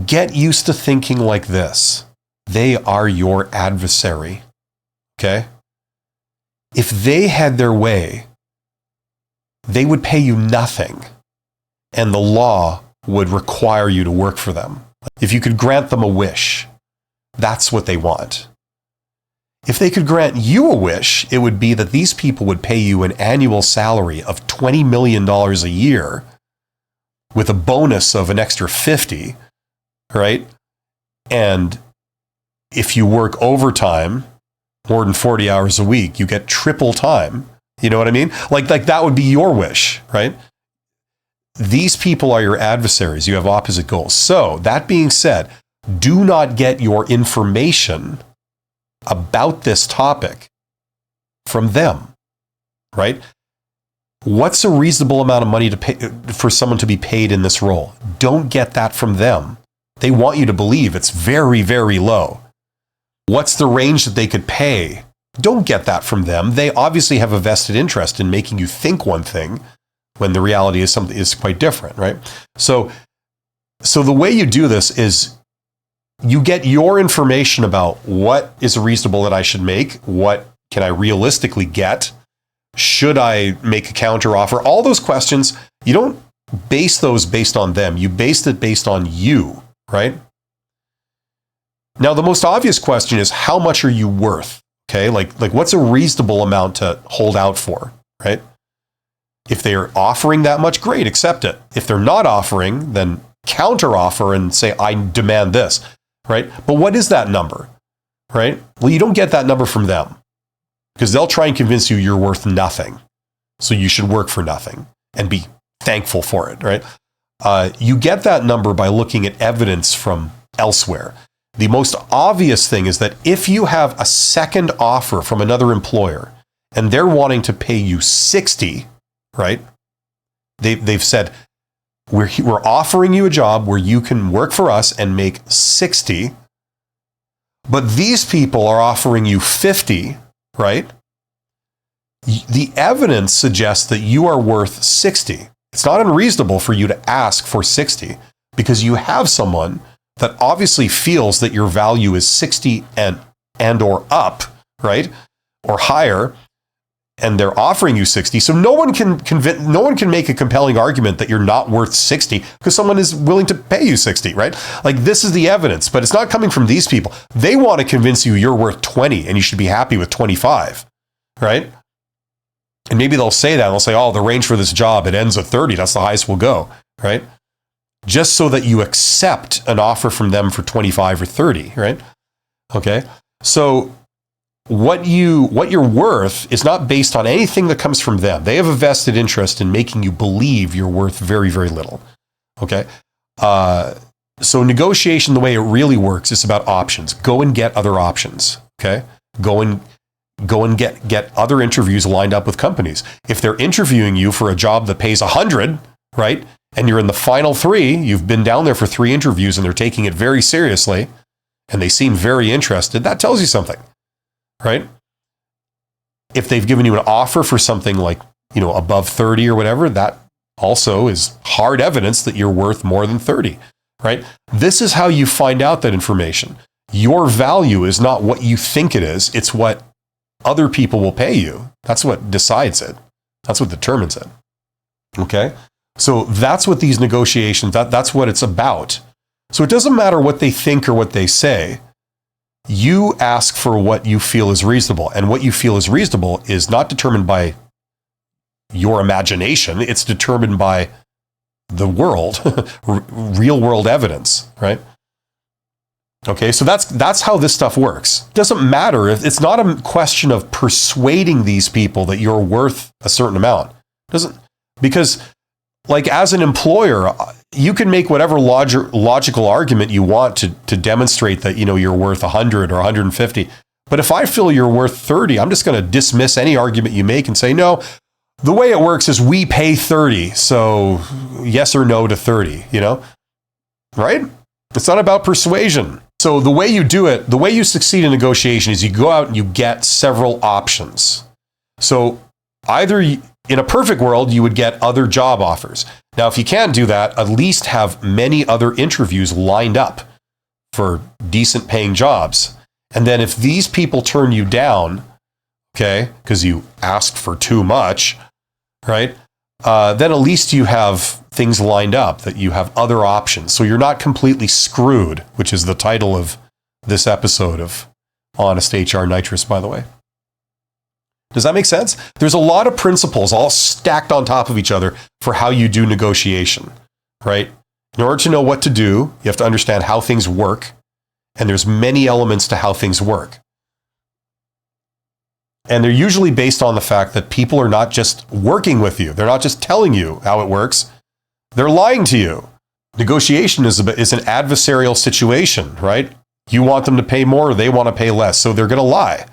get used to thinking like this. They are your adversary. Okay? If they had their way, they would pay you nothing, and the law would require you to work for them. If you could grant them a wish, that's what they want. If they could grant you a wish, it would be that these people would pay you an annual salary of $20 million a year with a bonus of an extra 50, right? And if you work overtime, more than 40 hours a week, you get triple time. You know what I mean? Like that would be your wish, right? These people are your adversaries. You have opposite goals. So that being said, do not get your information about this topic from them, right? What's a reasonable amount of money to pay for someone to be paid in this role? Don't get that from them. They want you to believe it's very, very low. What's the range that they could pay? Don't get that from them. They obviously have a vested interest in making you think one thing when the reality is quite different, right? So the way you do this is you get your information about what is reasonable that I should make, what can I realistically get, should I make a counter offer? All those questions, you don't base those based on them. You base it based on you, right? Now, the most obvious question is, how much are you worth? Okay, like what's a reasonable amount to hold out for, right? If they're offering that much, great, accept it. If they're not offering, then counter offer and say, I demand this, right? But what is that number, right? Well, you don't get that number from them because they'll try and convince you you're worth nothing. So you should work for nothing and be thankful for it, right? You get that number by looking at evidence from elsewhere. The most obvious thing is that if you have a second offer from another employer and they're wanting to pay you 60, right? They've said, we're offering you a job where you can work for us and make 60, but these people are offering you 50, right? The evidence suggests that you are worth 60. It's not unreasonable for you to ask for 60 because you have someone that obviously feels that your value is 60 and or up, right? Or higher, and they're offering you 60. So no one can make a compelling argument that you're not worth 60 because someone is willing to pay you 60, right? Like, this is the evidence, but it's not coming from these people. They want to convince you you're worth 20 and you should be happy with 25, right? And maybe they'll say that, and they'll say, oh, the range for this job, it ends at 30. That's the highest we'll go, right? Just so that you accept an offer from them for 25 or 30, right? Okay. So what you're worth is not based on anything that comes from them. They have a vested interest in making you believe you're worth very, very little. Okay. So negotiation, the way it really works, is about options. Go and get other options. Okay. Go and get other interviews lined up with companies. If they're interviewing you for a job that pays 100, right? And you're in the final 3, you've been down there for 3 interviews and they're taking it very seriously and they seem very interested, that tells you something, right? If they've given you an offer for something like, above 30 or whatever, that also is hard evidence that you're worth more than 30, right? This is how you find out that information. Your value is not what you think it is, it's what other people will pay you. That's what decides it. That's what determines it. Okay? So that's what these negotiations, that's what it's about. So it doesn't matter what they think or what they say. You ask for what you feel is reasonable. And what you feel is reasonable is not determined by your imagination. It's determined by the world, real world evidence, right? Okay, so that's how this stuff works. It doesn't matter. It's not a question of persuading these people that you're worth a certain amount. Because like, as an employer, you can make whatever logical argument you want to demonstrate that, you're worth 100 or 150. But if I feel you're worth 30, I'm just going to dismiss any argument you make and say, no, the way it works is we pay 30. So yes or no to 30, right? It's not about persuasion. So the way you do it, the way you succeed in negotiation is you go out and you get several options. So either In a perfect world, you would get other job offers. Now, if you can't do that, at least have many other interviews lined up for decent paying jobs. And then if these people turn you down, okay, because you asked for too much, right? Then at least you have things lined up, that you have other options. So you're not completely screwed, which is the title of this episode of Honest HR Nitrous, by the way. Does that make sense? There's a lot of principles all stacked on top of each other for how you do negotiation, right? In order to know what to do, you have to understand how things work. And there's many elements to how things work. And they're usually based on the fact that people are not just working with you. They're not just telling you how it works. They're lying to you. Negotiation is an adversarial situation, right? You want them to pay more, or they want to pay less. So they're going to lie.